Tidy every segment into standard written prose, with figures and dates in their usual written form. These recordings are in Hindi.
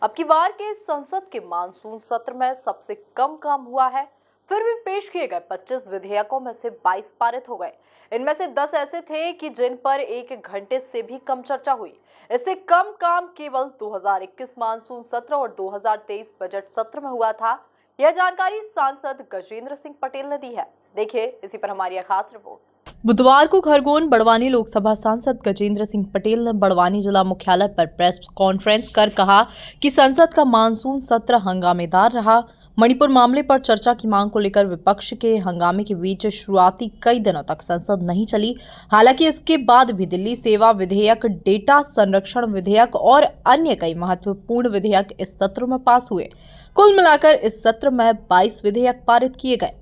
अब की बार के संसद के मानसून सत्र में सबसे कम काम हुआ है। फिर भी पेश किए गए 25 विधेयकों में से 22 पारित हो गए। इनमें से 10 ऐसे थे कि जिन पर 1 घंटे से भी कम चर्चा हुई। इससे कम काम केवल 2021 मानसून सत्र और 2023 बजट सत्र में हुआ था। यह जानकारी सांसद गजेंद्र सिंह पटेल ने दी है। देखिए इसी पर हमारी यह खास रिपोर्ट। बुधवार को खरगोन बड़वानी लोकसभा सांसद गजेंद्र सिंह पटेल ने बड़वानी जिला मुख्यालय पर प्रेस कॉन्फ्रेंस कर कहा कि संसद का मानसून सत्र हंगामेदार रहा। मणिपुर मामले पर चर्चा की मांग को लेकर विपक्ष के हंगामे के बीच शुरुआती कई दिनों तक संसद नहीं चली। हालांकि इसके बाद भी दिल्ली सेवा विधेयक, डेटा संरक्षण विधेयक और अन्य कई महत्वपूर्ण विधेयक इस सत्र में पास हुए। कुल मिलाकर इस सत्र में 22 विधेयक पारित किए गए।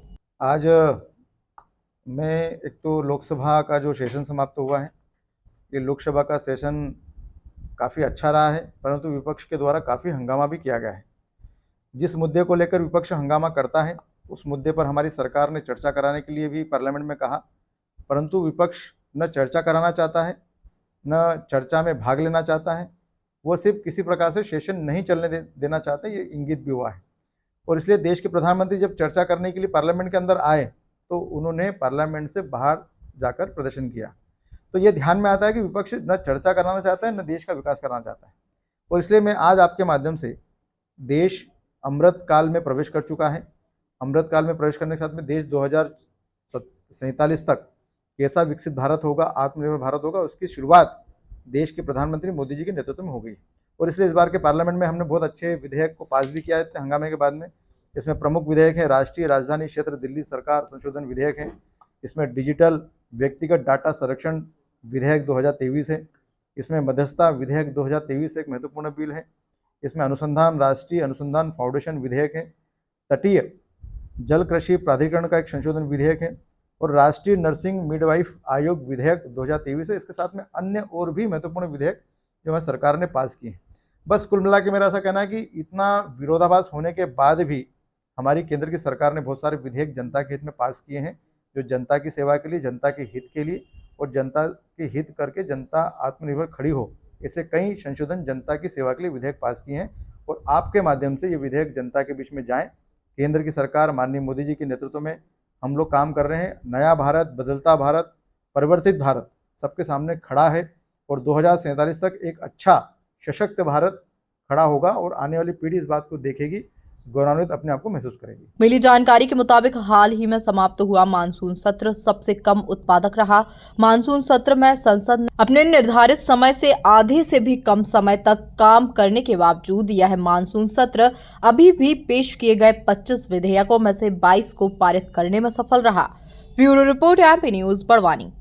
आज मैं एक तो लोकसभा का जो सेशन समाप्त हुआ है, ये लोकसभा का सेशन काफ़ी अच्छा रहा है, परंतु विपक्ष के द्वारा काफ़ी हंगामा भी किया गया है। जिस मुद्दे को लेकर विपक्ष हंगामा करता है, उस मुद्दे पर हमारी सरकार ने चर्चा कराने के लिए भी पार्लियामेंट में कहा, परंतु विपक्ष न चर्चा कराना चाहता है, न चर्चा में भाग लेना चाहता है। वो सिर्फ किसी प्रकार से सेशन नहीं चलने देना चाहते, ये इंगित भी हुआ है। और इसलिए देश के प्रधानमंत्री जब चर्चा करने के लिए पार्लियामेंट के अंदर आए, तो उन्होंने पार्लियामेंट से बाहर जाकर प्रदर्शन किया। तो ये ध्यान में आता है कि विपक्ष न चर्चा कराना चाहता है, न देश का विकास कराना चाहता है। और इसलिए मैं आज आपके माध्यम से, देश अमृत काल में प्रवेश कर चुका है। अमृत काल में प्रवेश करने के साथ में देश 2047 तक कैसा विकसित भारत होगा, आत्मनिर्भर भारत होगा, उसकी शुरुआत देश के प्रधानमंत्री मोदी जी के नेतृत्व में हो गई। और इसलिए इस बार के पार्लियामेंट में हमने बहुत अच्छे विधेयक को पास भी किया है इतने हंगामे के बाद में। इसमें प्रमुख विधेयक है राष्ट्रीय राजधानी क्षेत्र दिल्ली सरकार संशोधन विधेयक है। इसमें डिजिटल व्यक्तिगत डाटा संरक्षण विधेयक 2023 है। इसमें मध्यस्थता विधेयक 2023 एक महत्वपूर्ण बिल है। इसमें अनुसंधान राष्ट्रीय अनुसंधान फाउंडेशन विधेयक है। तटीय जल कृषि प्राधिकरण का एक संशोधन विधेयक है और राष्ट्रीय नर्सिंग मिडवाइफ आयोग विधेयक 2023 है। इसके साथ में अन्य और भी महत्वपूर्ण विधेयक जो हमारी सरकार ने पास किए हैं। बस कुल मिला के मेरा ऐसा कहना है कि इतना विरोधाभास होने के बाद भी हमारी केंद्र की सरकार ने बहुत सारे विधेयक जनता के हित में पास किए हैं, जो जनता की सेवा के लिए, जनता के हित के लिए और जनता के हित करके जनता आत्मनिर्भर खड़ी हो, ऐसे कई संशोधन जनता की सेवा के लिए विधेयक पास किए हैं। और आपके माध्यम से ये विधेयक जनता के बीच में जाएं। केंद्र की सरकार माननीय मोदी जी के नेतृत्व में हम लोग काम कर रहे हैं। नया भारत, बदलता भारत, परिवर्तित भारत सबके सामने खड़ा है और 2047 तक एक अच्छा सशक्त भारत खड़ा होगा और आने वाली पीढ़ी इस बात को देखेगी, गौरवान्वित अपने आप को महसूस करेगी। मिली जानकारी के मुताबिक हाल ही में समाप्त हुआ मानसून सत्र सबसे कम उत्पादक रहा। मानसून सत्र में संसद ने अपने निर्धारित समय से आधे से भी कम समय तक काम करने के बावजूद यह मानसून सत्र अभी भी पेश किए गए 25 विधेयकों में से 22 को पारित करने में सफल रहा। Bureau report, MP news, Barwani.